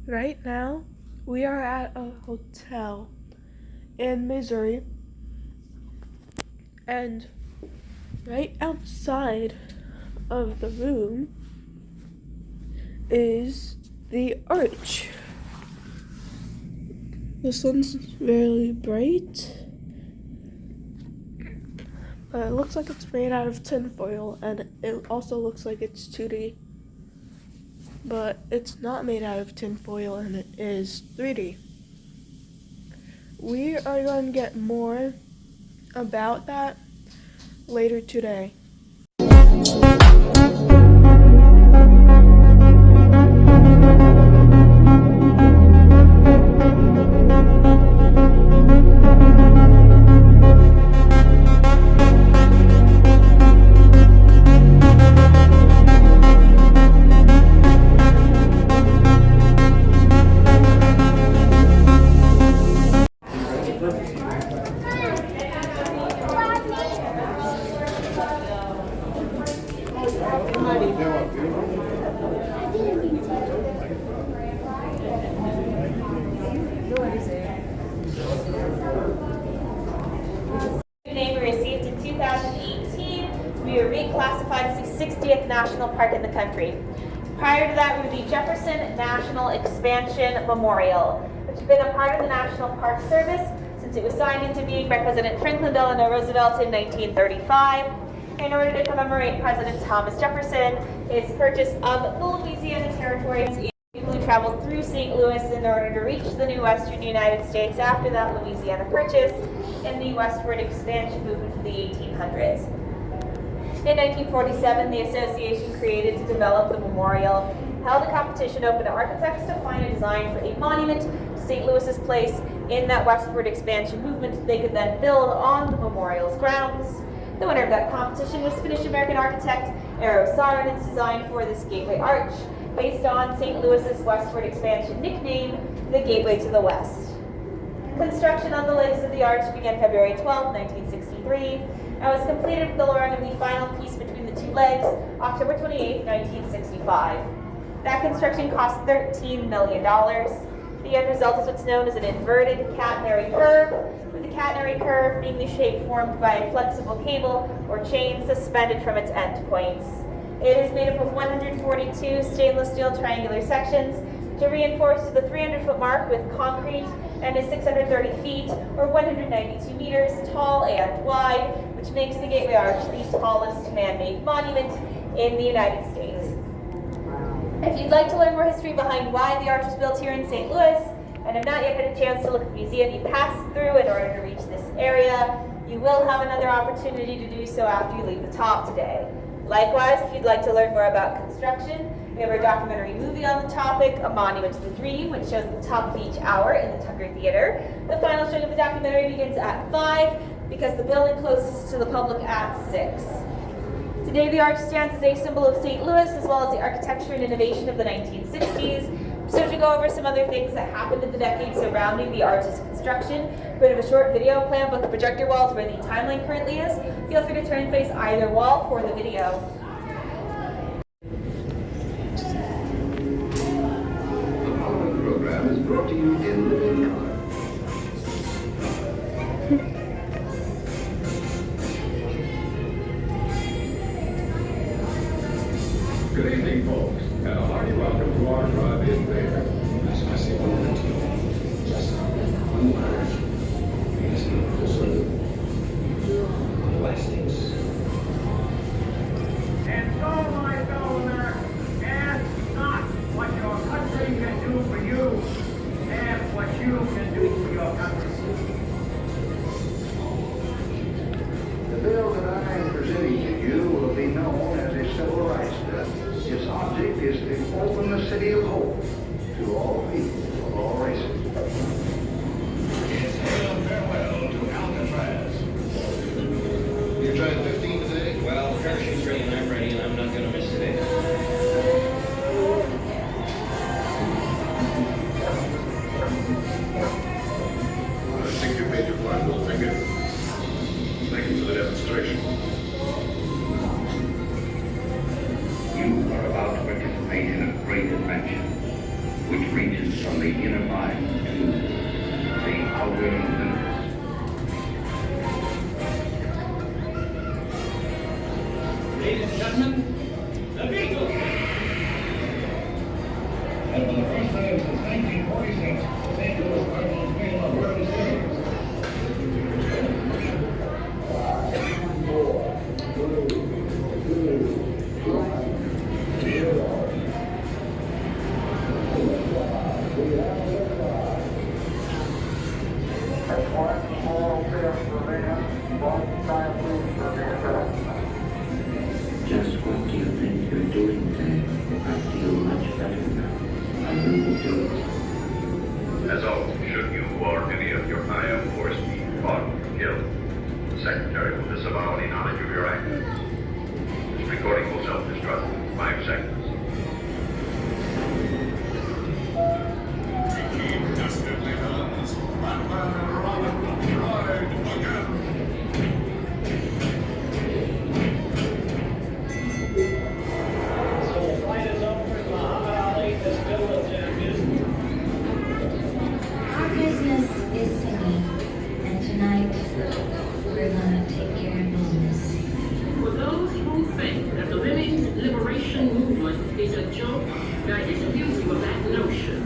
Right now, we are at a hotel in Missouri, and right outside of the room is the arch. The sun's really bright, but it looks like it's made out of tinfoil, and it also looks like it's 2D. But it's not made out of tinfoil, and it is 3D. We are going to get more about that later today. Name we received in 2018, we were reclassified as the 60th national park in the country. Prior to that, we were the Jefferson National Expansion Memorial, which has been a part of the National Park Service since it was signed into being by President Franklin Delano Roosevelt in 1935 in order to commemorate President Thomas Jefferson, his purchase of the Louisiana Territory. People who traveled through St. Louis in order to reach the new western United States after that Louisiana Purchase in the westward expansion movement of the 1800s. In 1947, the association created to develop the memorial held a competition open to architects to find a design for a monument to St. Louis's place in that westward expansion movement they could then build on the memorial's grounds. The winner of that competition was Finnish-American architect Eero Saarinen, and its design for this gateway arch, based on St. Louis's westward expansion nickname, the Gateway to the West. Construction on the legs of the arch began February 12, 1963, and was completed with the lowering of the final piece between the two legs October 28, 1965. That construction cost $13 million. The end result is what's known as an inverted catenary curve, with the catenary curve being the shape formed by a flexible cable or chain suspended from its endpoints. It is made up of 142 stainless steel triangular sections to reinforce to the 300-foot mark with concrete and is 630 feet or 192 meters tall and wide, which makes the Gateway Arch the tallest man-made monument in the United States. If you'd like to learn more history behind why the arch was built here in St. Louis and have not yet had a chance to look at the museum you passed through in order to reach this area, you will have another opportunity to do so after you leave the top today. Likewise, if you'd like to learn more about construction, we have our documentary movie on the topic, A Monument to the Dream, which shows at the top of each hour in the Tucker Theater. The final showing of the documentary begins at 5 because the building closes to the public at 6. Today, the arch stands as a symbol of St. Louis as well as the architecture and innovation of the 1960s. So to go over some other things that happened in the decades surrounding the arch's construction, we have a short video plan with the projector walls where the timeline currently is. Feel free to turn and face either wall for the video. The following program is brought to you in living color. Good evening, folks, and a hearty welcome to our drive-in theater. This messy moment, just one word. Plastics. And so, my fellow Americans, ask not what your country can do for you, ask what you can do for your country. The bill that I am presenting to you will be known as a civil rights bill. Its object is to open the city of hope to all people of all races. It's hail and farewell to Alcatraz. You're trying 15 today? Well, the parachute's ready and I'm ready and I'm not going to miss today. I think you made your plan, little finger. Thank you for the demonstration. You are about to participate in a great adventure, which reaches transition from the inner mind to the outer limbs. Ladies and gentlemen, the Beatles! And for the first time since 1946, St. Louis Cardinals win a World Series. That's one small step for man, one giant leap for mankind. Just what do you think you're doing, Dave? I feel much better now. I really do. As always, should you or any of your IM force be caught or killed, the Secretary will disavow any knowledge of your actions. This recording will self-destruct in 5 seconds. Our business is singing, and tonight we're gonna take care of business. For those who think that the women's liberation movement is a joke, I disabuse you of that notion.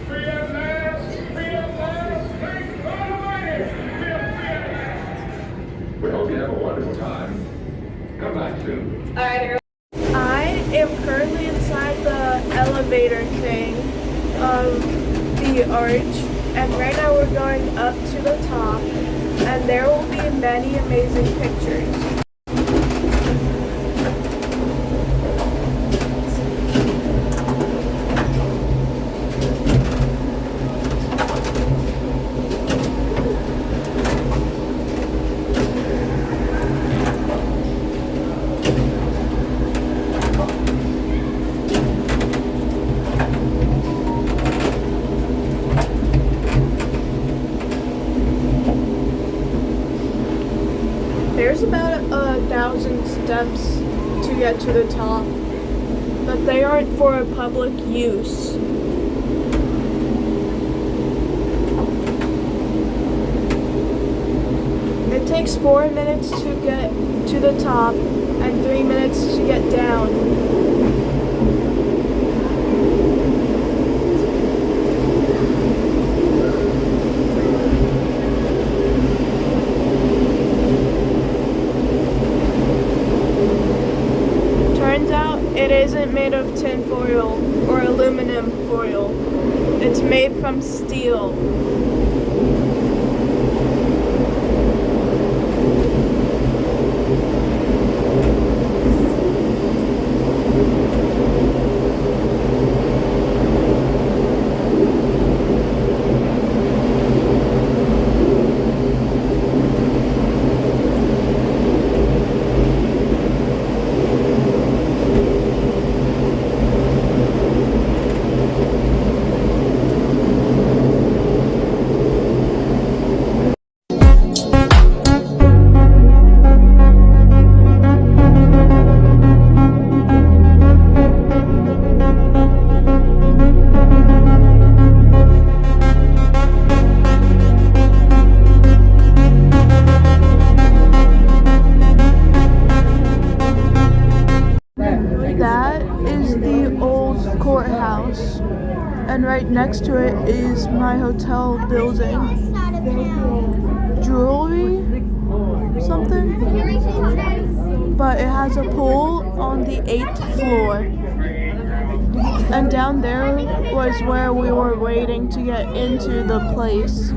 Free at last! Free at last! Thank God Almighty! We're free at last! We hope you have a wonderful time. Come back soon. All right, everyone. I am currently inside the elevator thing of the arch, and right now we're going up to the top, and there will be many amazing pictures. There's about 1,000 steps to get to the top, but they aren't for public use. It takes 4 minutes to get to the top and 3 minutes to get down. Turns out it isn't made of tin foil or aluminum foil. It's made from steel. That is the old courthouse, and right next to it is my hotel building. Jewelry? Something? But it has a pool on the 8th floor. And down there was where we were waiting to get into the place.